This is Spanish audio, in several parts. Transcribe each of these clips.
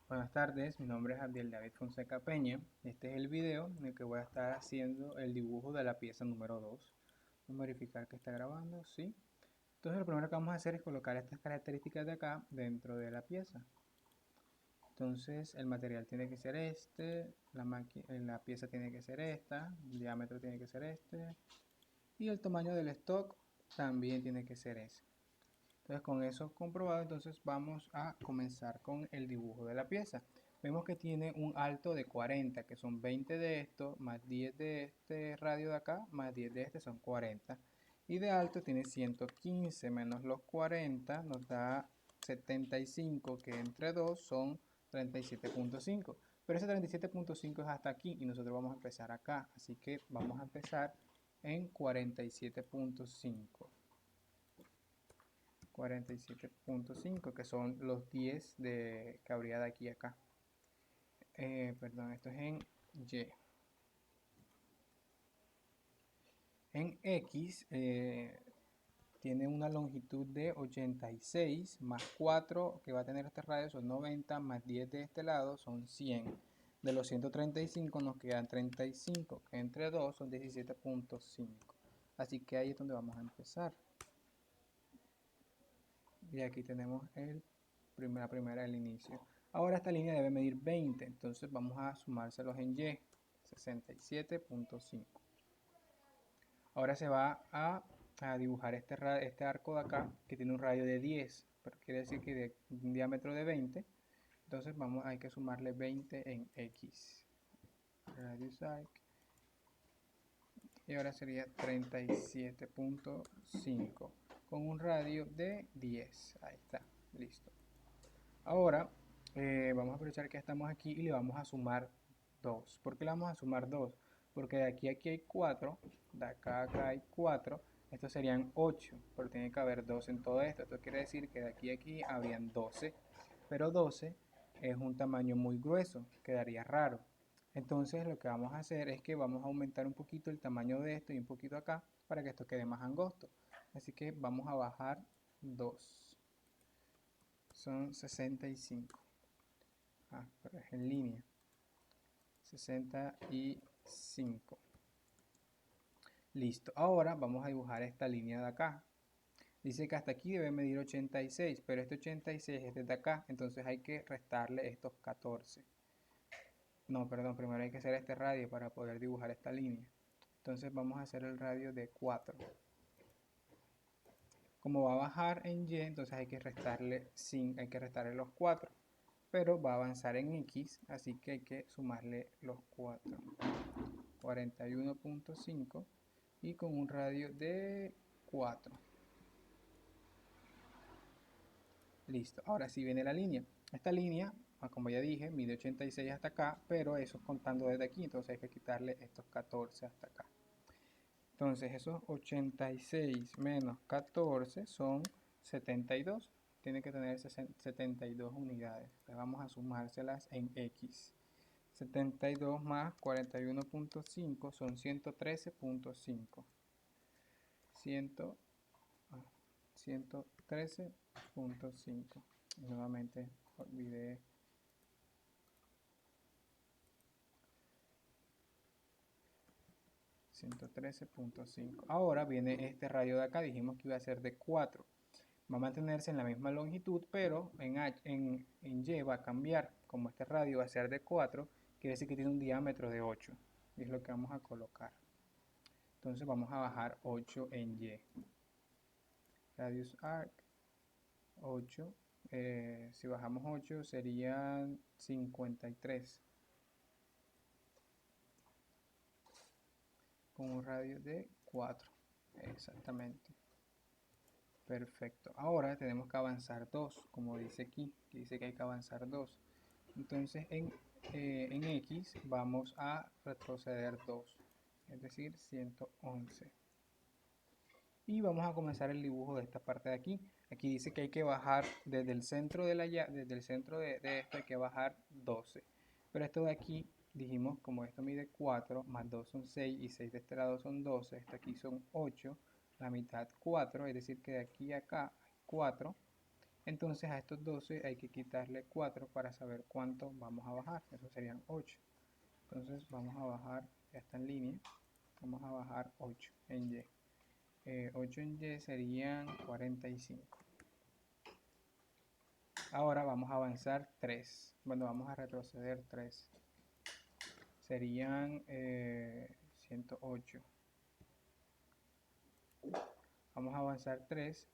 Buenas tardes, mi nombre es Abdiel David Fonseca Peña. Este es el video en el que voy a estar haciendo el dibujo de la pieza número 2. Vamos a verificar que está grabando, sí. Entonces lo primero que vamos a hacer es colocar estas características de acá dentro de la pieza. Entonces el material tiene que ser este, la pieza tiene que ser esta, el diámetro tiene que ser este y el tamaño del stock también tiene que ser ese. Entonces con eso comprobado, entonces vamos a comenzar con el dibujo de la pieza. Vemos que tiene un alto de 40, que son 20 de esto, más 10 de este radio de acá, más 10 de este son 40. Y de alto tiene 115 menos los 40 nos da 75, que entre 2 son 37.5. Pero ese 37.5 es hasta aquí y nosotros vamos a empezar acá. Así que vamos a empezar en 47.5. 47.5, que son los 10 que habría de aquí a acá. Perdón, esto es en Y. En X tiene una longitud de 86 más 4 que va a tener este radio son 90 más 10 de este lado son 100. De los 135 nos quedan 35, que entre 2 son 17.5. Así que ahí es donde vamos a empezar. Y aquí tenemos la primera del inicio. Ahora esta línea debe medir 20, entonces vamos a sumárselos en Y, 67.5. Ahora se va a dibujar este arco de acá que tiene un radio de 10, pero quiere decir que de un diámetro de 20, entonces hay que sumarle 20 en X. Radius arc. Y ahora sería 37.5 con un radio de 10. Ahí está, listo. Ahora vamos a aprovechar que estamos aquí y le vamos a sumar 2. ¿Por qué le vamos a sumar 2? Porque de aquí a aquí hay 4, de acá a acá hay 4, estos serían 8, pero tiene que haber 2 en todo esto. Esto quiere decir que de aquí a aquí habrían 12, pero 12 es un tamaño muy grueso, quedaría raro. Entonces lo que vamos a hacer es que vamos a aumentar un poquito el tamaño de esto y un poquito acá para que esto quede más angosto. Así que vamos a bajar 2. Son 65. Pero es en línea. 65. Listo. Ahora vamos a dibujar esta línea de acá. Dice que hasta aquí debe medir 86, pero este 86 es desde acá, entonces hay que restarle estos 14. No, perdón, primero hay que hacer este radio para poder dibujar esta línea. Entonces vamos a hacer el radio de 4. Como va a bajar en Y, entonces hay que restarle los 4. Pero va a avanzar en X, así que hay que sumarle los 4. 41.5 y con un radio de 4. Listo, ahora sí viene la línea. Esta línea, como ya dije, mide 86 hasta acá, pero eso es contando desde aquí, entonces hay que quitarle estos 14 hasta acá. Entonces esos 86 menos 14 son 72. Tiene que tener 72 unidades. Entonces vamos a sumárselas en X. 72 más 41.5 son 113.5. 113.5. Nuevamente olvidé. 113.5. Ahora viene este radio de acá. Dijimos que iba a ser de 4. Va a mantenerse en la misma longitud, pero en Y va a cambiar. Como este radio va a ser de 4, quiere decir que tiene un diámetro de 8. Y es lo que vamos a colocar. Entonces vamos a bajar 8 en Y. Radius arc 8. Si bajamos 8 serían 53. Con un radio de 4. Exactamente. Perfecto. Ahora tenemos que avanzar 2, como dice aquí. Que dice que hay que avanzar 2. Entonces en X vamos a retroceder 2. Es decir, 111. Y vamos a comenzar el dibujo de esta parte de aquí. Aquí dice que hay que bajar desde el centro desde el centro de esto hay que bajar 12. Pero esto de aquí, dijimos, como esto mide 4, más 2 son 6 y 6 de este lado son 12, esto aquí son 8, la mitad 4, es decir que de aquí a acá hay 4. Entonces a estos 12 hay que quitarle 4 para saber cuánto vamos a bajar. Eso serían 8. Entonces vamos a bajar, ya está en línea, vamos a bajar 8 en Y. 8 en Y serían 45. Ahora vamos a avanzar 3. Bueno, vamos a retroceder 3. Serían 108. Vamos a avanzar 3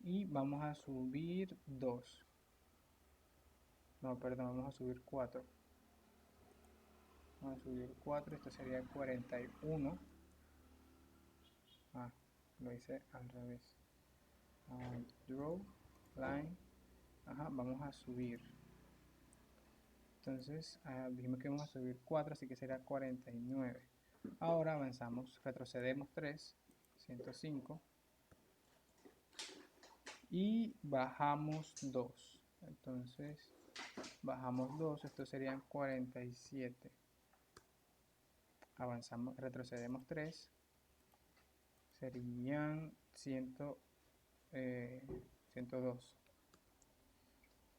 y vamos a subir 2. No, perdón, vamos a subir 4. Vamos a subir 4, esto sería 41. Ah, lo hice al revés. Draw, line. Ajá, vamos a subir. Entonces, dijimos que vamos a subir 4, así que será 49. Ahora avanzamos, retrocedemos 3, 105. Y bajamos 2. Entonces, bajamos 2, esto serían 47. Avanzamos, retrocedemos 3, serían 102.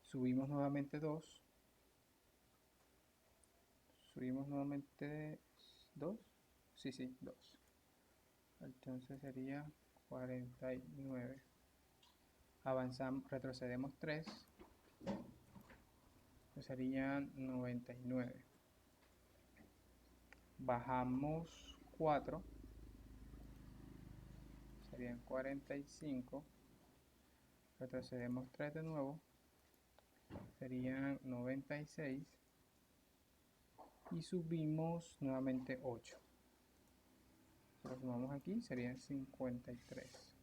Subimos nuevamente 2. Subimos nuevamente 2. Sí, 2. Entonces sería 49. Avanzamos, retrocedemos 3. Serían 99. Bajamos 4. Serían 45. Retrocedemos 3 de nuevo. Serían 96. Y subimos nuevamente 8. Lo sumamos aquí, serían 53.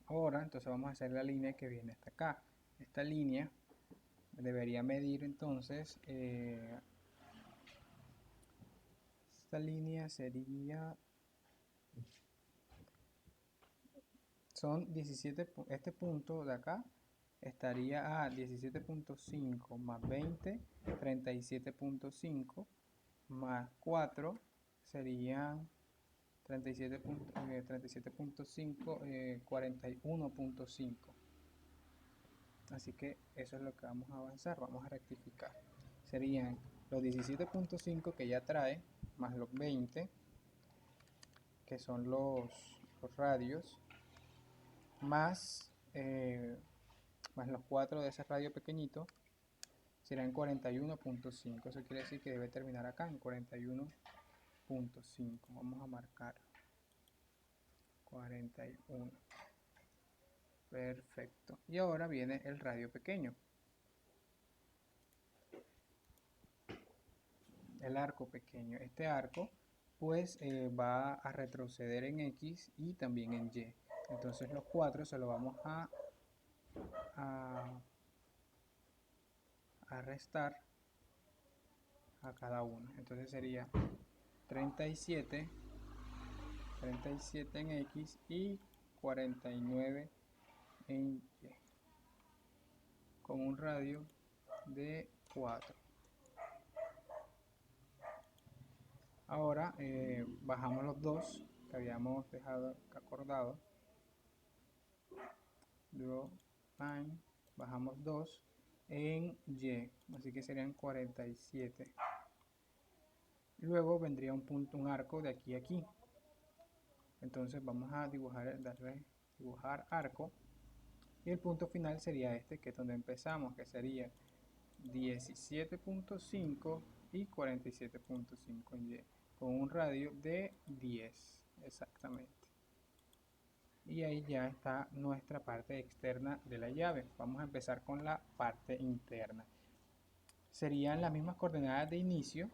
Ahora, entonces vamos a hacer la línea que viene hasta acá. Esta línea debería medir entonces, esta línea sería, son 17, este punto de acá estaría a 17.5 más 20, 37.5 más 4 serían 37.5, 41.5. Así que eso es lo que vamos a avanzar, vamos a rectificar. Serían los 17.5 que ya trae, más los 20, que son los radios, más los 4 de ese radio pequeñito, serán 41.5. Eso quiere decir que debe terminar acá en 41.5. Vamos a marcar 41. Perfecto. Y ahora viene el radio pequeño. El arco pequeño. Este arco pues va a retroceder en X y también en Y. Entonces los 4 se lo vamos a restar a cada uno. Entonces sería 37 en X y 49 en Y, con un radio de 4. Ahora bajamos los 2 que habíamos dejado acordado. Draw line, bajamos 2 en Y, así que serían 47. Luego vendría un punto, un arco de aquí a aquí. Entonces vamos a dibujar, dibujar arco. Y el punto final sería este, que es donde empezamos, que sería 17.5 y 47.5 en Y, con un radio de 10 exactamente. Y ahí ya está nuestra parte externa de la llave. Vamos a empezar con la parte interna. Serían las mismas coordenadas de inicio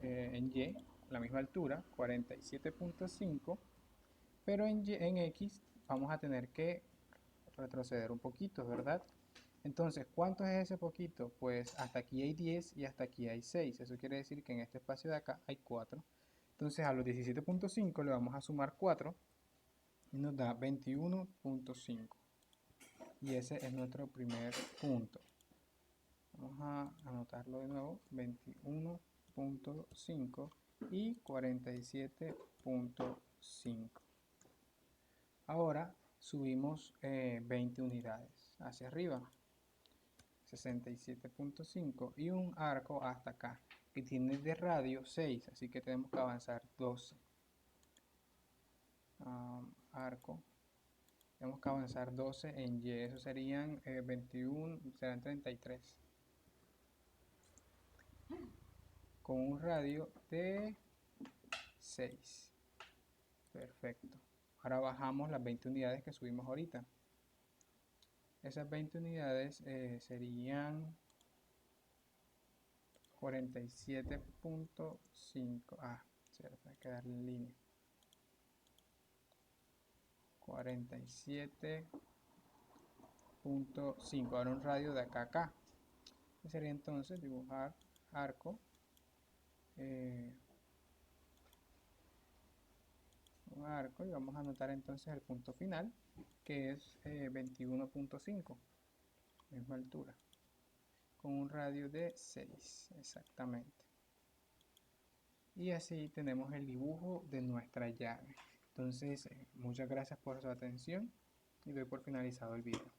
en Y, la misma altura, 47.5, pero en X vamos a tener que retroceder un poquito, ¿verdad? Entonces, ¿cuánto es ese poquito? Pues hasta aquí hay 10 y hasta aquí hay 6. Eso quiere decir que en este espacio de acá hay 4. Entonces a los 17.5 le vamos a sumar 4 y nos da 21.5. Y ese es nuestro primer punto. Vamos a anotarlo de nuevo, 21.5 y 47.5. Ahora subimos 20 unidades hacia arriba, 67.5, y un arco hasta acá, que tiene de radio 6, así que tenemos que avanzar 12. Arco, tenemos que avanzar 12 en Y, eso serían 21, serán 33. Con un radio de 6. Perfecto. Ahora bajamos las 20 unidades que subimos ahorita. Esas 20 unidades serían 47.5. Cierto, hay que darle en línea. 47.5. Ahora un radio de acá a acá. Que sería entonces dibujar arco. Un arco, y vamos a anotar entonces el punto final, que es 21.5, misma altura, con un radio de 6 exactamente. Y así tenemos el dibujo de nuestra llave. Entonces muchas gracias por su atención y doy por finalizado el video.